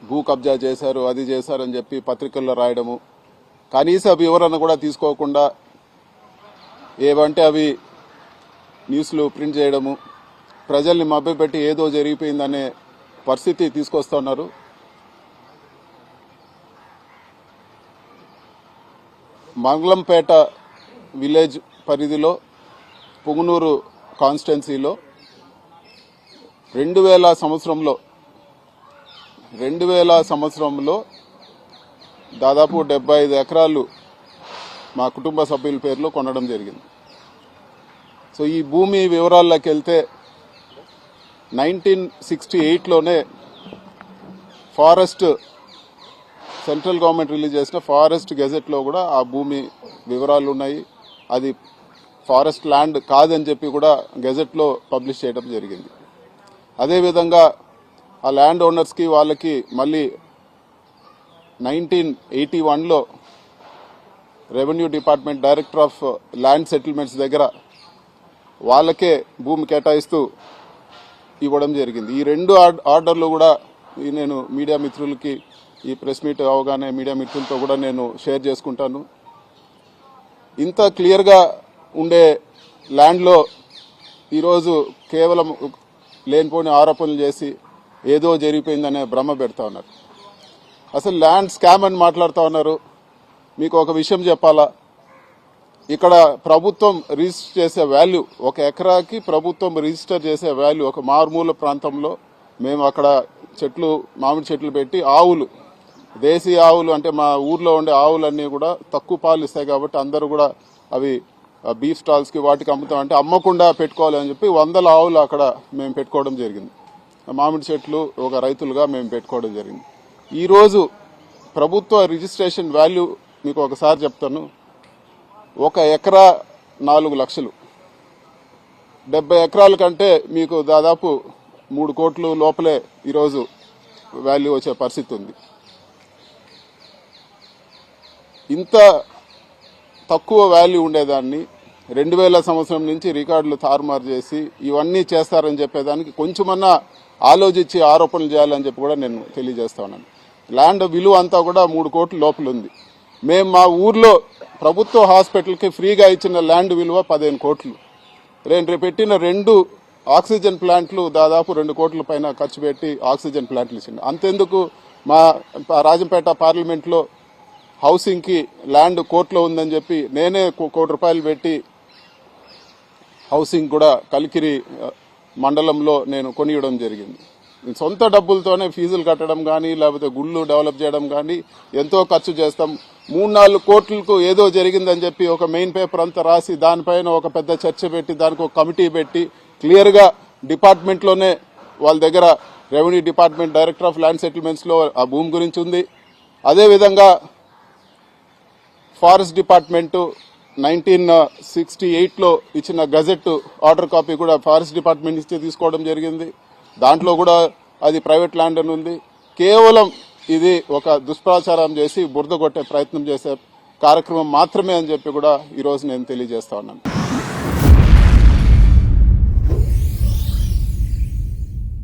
భూ కబ్జా చేశారు, అది చేశారని చెప్పి పత్రికల్లో రాయడము, కనీస వివరణ కూడా తీసుకోకుండా ఏవంటే అవి న్యూస్లు ప్రింట్ చేయడము, ప్రజల్ని మభ్యపెట్టి ఏదో జరిగిపోయిందనే పరిస్థితి తీసుకొస్తున్నారు. మంగళంపేట విలేజ్ పరిధిలో పుంగనూరు కాన్స్టిట్యున్సీలో 2000 సంవత్సరంలో దాదాపు 75 ఎకరాలు మా కుటుంబ సభ్యుల పేరులో కొనడం జరిగింది. సో ఈ భూమి వివరాల్లోకి వెళ్తే 1968లోనే ఫారెస్ట్ సెంట్రల్ గవర్నమెంట్ రిలీజ్ చేసిన ఫారెస్ట్ గెజెట్లో కూడా ఆ భూమి వివరాలు ఉన్నాయి. అది ఫారెస్ట్ ల్యాండ్ కాదని చెప్పి కూడా గెజెట్లో పబ్లిష్ చేయడం జరిగింది. అదేవిధంగా ఆ ల్యాండ్ ఓనర్స్కి వాళ్ళకి మళ్ళీ 1981లో revenue department director of land settlements దగ్గర వాళ్ళకే భూమి కేటాయిస్తూ ఇవ్వడం జరిగింది. ఈ 2 ఆర్డర్లు కూడా నేను మీడియా మిత్రులకి ఈ ప్రెస్ మీట్ అవగానే మీడియా మిత్రులతో కూడా నేను షేర్ చేసుకుంటాను. ఇంత క్లియర్గా ఉండే ల్యాండ్లో ఈరోజు కేవలం లేనిపోని ఆరోపణలు చేసి ఏదో జరిగిపోయిందనే భ్రమ పెడతా ఉన్నారు. అసలు ల్యాండ్ స్కామ్ అని మాట్లాడుతూ ఉన్నారు. మీకు ఒక విషయం చెప్పాలా, ఇక్కడ ప్రభుత్వం రిజిస్టర్ చేసే వాల్యూ, ఒక ఎకరాకి ప్రభుత్వం రిజిస్టర్ చేసే వాల్యూ, ఒక మారుమూల ప్రాంతంలో మేము అక్కడ చెట్లు, మామిడి చెట్లు పెట్టి ఆవులు, దేశీయ ఆవులు అంటే మా ఊర్లో ఉండే ఆవులన్నీ కూడా తక్కువ పాలు ఇస్తాయి కాబట్టి అందరూ కూడా అవి బీఫ్ స్టాల్స్కి వాటికి అమ్ముతామంటే అమ్మకుండా పెట్టుకోవాలని చెప్పి 100 ఆవులు అక్కడ మేము పెట్టుకోవడం జరిగింది. మామిడి చెట్లు ఒక రైతులుగా మేము పెట్టుకోవడం జరిగింది. ఈరోజు ప్రభుత్వ రిజిస్ట్రేషన్ వాల్యూ మీకు ఒకసారి చెప్తాను. 1 ఎకరా 4 లక్షలు, 70 ఎకరాల కంటే మీకు దాదాపు 3 కోట్లు లోపలే ఈరోజు వాల్యూ వచ్చే పరిస్థితి ఉంది. ఇంత తక్కువ వాల్యూ ఉండేదాన్ని 2000 సంవత్సరం నుంచి రికార్డులు తారుమారు చేసి ఇవన్నీ చేస్తారని చెప్పేదానికి కొంచెమన్నా ఆలోచించి ఆరోపణలు చేయాలని చెప్పి కూడా నేను తెలియజేస్తా ఉన్నాను. ల్యాండ్ విలువ అంతా కూడా 3 కోట్ల లోపల ఉంది. మేము మా ఊర్లో ప్రభుత్వ హాస్పిటల్కి ఫ్రీగా ఇచ్చిన ల్యాండ్ విలువ 15 కోట్లు. రేపు పెట్టిన 2 ఆక్సిజన్ ప్లాంట్లు దాదాపు 2 కోట్ల పైన ఖర్చు పెట్టి ఆక్సిజన్ ప్లాంట్లు ఇచ్చింది. అంతెందుకు మా రాజంపేట పార్లమెంట్లో హౌసింగ్కి ల్యాండ్ కోర్టులో ఉందని చెప్పి నేనే ₹1 కోటి పెట్టి హౌసింగ్ కూడా కలికిరి మండలంలో నేను కొనియడం జరిగింది. సొంత డబ్బులతోనే ఫీజులు కట్టడం కానీ లేకపోతే గుళ్ళు డెవలప్ చేయడం కానీ ఎంతో ఖర్చు చేస్తాం. 3-4 కోట్లకు ఏదో జరిగిందని చెప్పి ఒక మెయిన్ పేపర్ అంతా రాసి దానిపైన ఒక పెద్ద చర్చ పెట్టి దానికి ఒక కమిటీ పెట్టి క్లియర్గా డిపార్ట్మెంట్లోనే వాళ్ళ దగ్గర revenue department director of land సెటిల్మెంట్స్లో ఆ భూమి గురించి ఉంది. అదేవిధంగా ఫారెస్ట్ డిపార్ట్మెంటు 1968లో ఇచ్చిన గజెట్ ఆర్డర్ కాపీ కూడా ఫారెస్ట్ డిపార్ట్మెంట్ ఇస్తే తీసుకోవడం జరిగింది. దాంట్లో కూడా అది ప్రైవేట్ ల్యాండ్ అని ఉంది. కేవలం ఇది ఒక దుష్ప్రచారం చేసి బురద కొట్టే ప్రయత్నం చేసే కార్యక్రమం మాత్రమే అని చెప్పి కూడా ఈరోజు నేను తెలియజేస్తా ఉన్నాను.